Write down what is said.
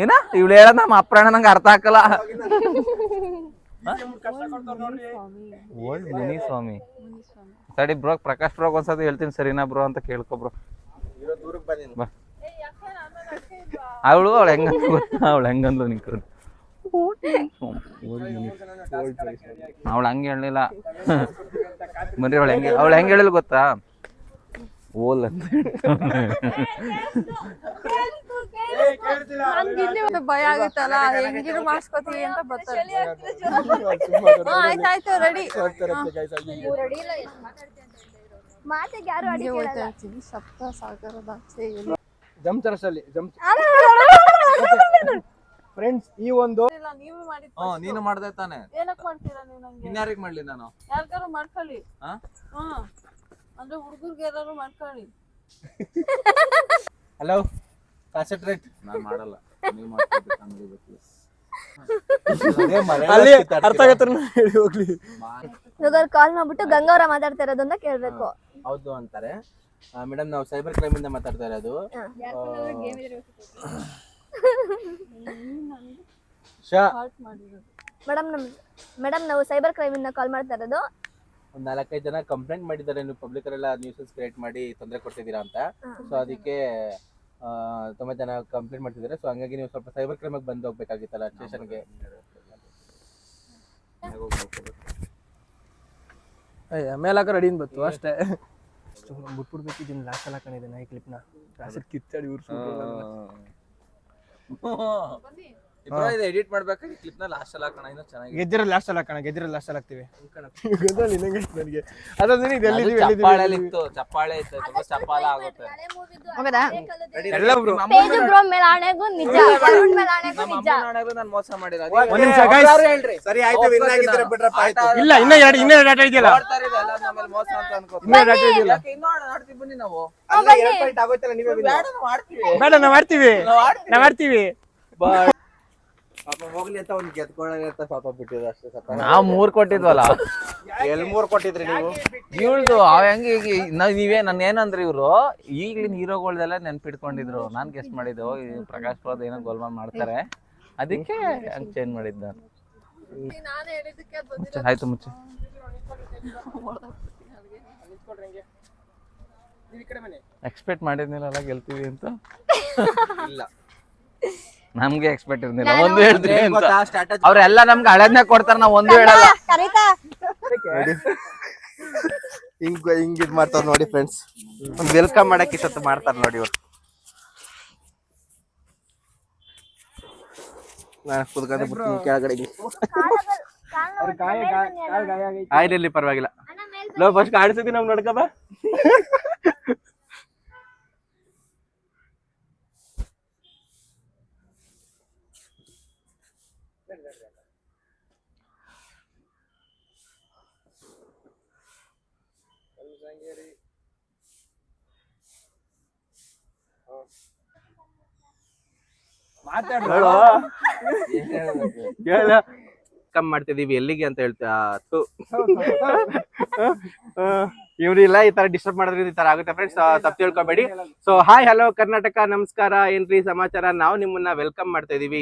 ಏನ ಇವಳು ಹೇಳದ್ ನಮ್ಮ ಅಪ್ರಾಣ ನಂಗೆ ಅರ್ಥ ಹಾಕಲ್ಲ. ಓಲ್ಡ್ ಮುನಿಸ್ವಾಮಿ ಸರಿ ಬ್ರೋ, ಪ್ರಕಾಶ್ ಬ್ರೋ ಒಂದ್ಸತಿ ಹೇಳ್ತೀನಿ ಸರಿನಾ ಬ್ರೋ ಅಂತ ಕೇಳ್ಕೊ ಬ್ರೋ. ಅವಳು ಹೆಂಗಂದ್ಲು ಗೊತ್ತಾ, ಅವಳು ಹೆಂಗಂದ್ಲು ನಿಂಕ ಅವಳು ಹಂಗೆ ಹೇಳಲಿಲ್ಲ ಬನ್ರಿ. ಅವಳು ಹೆಂಗೆ ಹೇಳಿಲ್ಲ ಗೊತ್ತಾ, ಓಲ್ ಅಂತ ಭಯ ಆಗುತ್ತಲ್ಲ, ಹೆಂಗಿರು ಮಾಡಿಸ್ಕೋತೀವಿ ಅಂತ ಬರ್ತಾರೆ. ಆಯ್ತಾಯ್ತು ರೆಡಿ. ಸಪ್ತ ಸಾಗರದ ಜಂಚರಸಲ್ಲಿ ಫ್ರೆಂಡ್ಸ್ ಈ ಒಂದು ನೀನು ಮಾಡ್ದೆ ತಾನೆ, ಏನಕ್ ಮಾಡ್ತೀರಾ ನೀವು? ನಂಗೆ ಇನ್ಯಾರಿಗೆ ಮಾಡ್ಲಿ ನಾನು? ಯಾರಿಗಾರು ಮಾಡ್ಕೊಳ್ಳಿ. ಅಂದ್ರೆ ಹುಡುಗರ್ಗೆ ಯಾರು ಮಾಡ್ಕೊಳ್ಳಿ. Hello concentrate. ನಾನು ಮಾಡಲ್ಲ, ನೀವು ಮಾಡ್ಕೊಬೇಕು. ಅರ್ಥ ಆಗತ್ತ ಹೇಳಿ ಹೋಗ್ಲಿ. ಇವಾಗ ಕಾಲ್ ಮಾಡ್ಬಿಟ್ಟು ಗಂಗಾವರ ಮಾತಾಡ್ತಾ ಇರೋದು ಅಂತ ಕೇಳ್ಬೇಕು. ಹೌದು ಅಂತಾರೆ ಮೇಡಮ್, ನಾವು ಸೈಬರ್ ಕ್ರೈಮ್ ಇಂದ ಮಾತಾಡ್ತಾ ಇರೋದು. ಮೇಡಮ್ ನಾವು ಸೈಬರ್ ಕ್ರೈಮ್ ಇಂದ ಕಾಲ್ ಮಾಡ್ತಾ ಇರೋದು. ಒಂದ್ 4-5 ಜನ ಕಂಪ್ಲೇಂಟ್ ಮಾಡಿದ್ದಾರೆ, ನೀವು ಪಬ್ಲಿಕ್ ಎಲ್ಲ ನ್ಯೂಸಸ್ ಕ್ರಿಯೇಟ್ ಮಾಡಿ ತೊಂದರೆ ಕೊಡ್ತಿದ್ದೀರಾ ಅಂತ. ಸೊ ಅದಕ್ಕೆ ತುಂಬಾ ಜನ ಕಂಪ್ಲೇಂಟ್ ಮಾಡ್ತಿದ್ದಾರೆ. ಸೊ ಹಂಗಾಗಿ ನೀವು ಸ್ವಲ್ಪ ಸೈಬರ್ ಕ್ರೈಮ್ ಬಂದು ಹೋಗ್ಬೇಕಾಗಿತ್ತಲ್ಲ ಸ್ಟೇಷನ್ಗೆ. ಮೇಲಾಕ ರೆಡಿ ಬತ್ತು ಅಷ್ಟೇ. ಬಿಟ್ಬಿಡ್ಬೇಕಿದ್ದೀನಿ ಲಾಸ್ಟ್ ಎಲ್ಲ ಹಾಕೊಂಡಿದ್ದೇನೆ ಈ ಕ್ಲಿಪ್ನ. ಲಾಸ್ಟ್ ಕಿತ್ತಾಡಿ ಎಡಿಟ್ ಮಾಡ್ಬೇಕಾದ್ರೆ ಕ್ಲಿಪ್ ನ ಲಾಸ್ಟ್ ಅಲ್ಲಿ ಹಾಕೋಣ, ಇನ್ನೂ ಚೆನ್ನಾಗಿ. ಗೆದ್ದಿರ ಲಾಸ್ಟ್ ಅಲ್ಲಿ ಹಾಕೋಣ, ಗೆದ್ದಿರ ಲಾಸ್ಟ್ ಅಲ್ಲಿ ಹಾಕ್ತಿವಿ. ನನಗೆ ಅದೊಂದು ಚಪ್ಪಾಳೆ ಇತ್ತು, ಚಪ್ಪಾಳೆ ಇತ್ತು, ತುಂಬಾ ಚಪ್ಪಾಳ ಆಗುತ್ತೆ. ನಾನು ಮೋಸ ಮಾಡಿಲ್ಲ. ಇಲ್ಲ ಇನ್ನ ಎರಡು ಡಾಟಾ ಇದೆಯಲ್ಲ, ಮೋಸ ಅಂತ ಅನ್ಕೋತೀನಿ. ಬನ್ನಿ ನಾವು ಬೇಡ ನಾವು ಮಾಡ್ತೀವಿ. ಹೋಗ್ಲಿ ಅಂತ ಒಂದು ಗೆದ್ಕೊಳ್ಳಿ ಅಂತ ಪಾಪ ಬಿಟ್ಟಿದ್ರು ಅಷ್ಟೇ. ಸ್ವಲ್ಪ ನಾವು 3 ಕೊಟ್ಟಿದ್ವಲ್ಲ, ಎಲ್ಲಿ 3 ಕೊಟ್ಟಿದ್ರಿ ನೀವು? ಇವಳ್ದು ಹೆಂಗೆ ನೀವೇ ನನ್ನ ಏನಂದ್ರೆ ಇವ್ರು ಈಗ್ಲಿನ ಹೀರೋಗಳ್ದೆಲ್ಲ ನೆನ್ಪಿಟ್ಕೊಂಡಿದ್ರು. ನಾನ್ ಗೆಸ್ಟ್ ಮಾಡಿದ್ದು ಪ್ರಕಾಶ್ ಪುರದ ಏನೋ ಗೋಲ್ಮಾಲ್ ಮಾಡ್ತಾರೆ, ಅದಕ್ಕೆ ಹಂಗೆ ಚೇಂಜ್ ಮಾಡಿದ್ದ. ಆಯ್ತು ಮುಚ್ಚೆ. ಎಕ್ಸ್ಪೆಕ್ಟ್ ಮಾಡಿದ್ನಿಲ್ಲ ಗೆಲ್ತೀವಿ ಅಂತ. ಇಲ್ಲ ನಮ್ಗೆ ಎಕ್ಸ್ಪೆಕ್ಟ್ ಇರ್ಲಿಲ್ಲ. ಒಂದು ಹೇಳ್ತೀವಿ ಅಂತ ಅವ್ರೆಲ್ಲ ನಮ್ಗೆ ಹಳದ್ನ ಕೊಡ್ತಾರ, ನಾವ್ ಒಂದು ಹೇಳಲ್ಲ. ಹಿಂಗ್ ಇದ್ ಮಾಡ್ತಾರ ನೋಡಿ ಫ್ರೆಂಡ್ಸ್. ಒಂದ್ ವೆಲ್ಕಮ್ ಮಾಡಕ್ ಇಷ್ಟೊತ್ತು ಮಾಡ್ತಾರ ನೋಡಿ ಇವ್ರು. ನಾನು ಕುತ್ಕೊಂಡು ಬಿಡ್ತೀನಿ ಕೆಳಗಡೆ. ಆಯ್ತು ಪರವಾಗಿಲ್ಲ. ಲೋ ಫಸ್ಟ್ ಆಡಿಸಿದ್ವಿ ನಮ್ಗೆ ನೋಡ್ಕಬ. ಕಮ್ ಮಾಡ್ತಿದೀವಿ ಎಲ್ಲಿಗೆ ಅಂತ ಹೇಳ್ತಾ ಇವ್ರಿಲ್ಲ ಈ ತರ ಡಿಸ್ಟರ್ಬ್ ಮಾಡಿದ್ರೆ ಈ ತರ ಆಗುತ್ತೆ ಫ್ರೆಂಡ್ಸ್, ತಪ್ಪು ತಿಳ್ಕೊಬೇಡಿ. ಸೊ ಹಾಯ್ ಹಲೋ ಕರ್ನಾಟಕ, ನಮಸ್ಕಾರ, ಏನ್ರಿ ಸಮಾಚಾರ? ನಾವು ನಿಮ್ಮನ್ನ ವೆಲ್ಕಮ್ ಮಾಡ್ತಾ ಇದೀವಿ.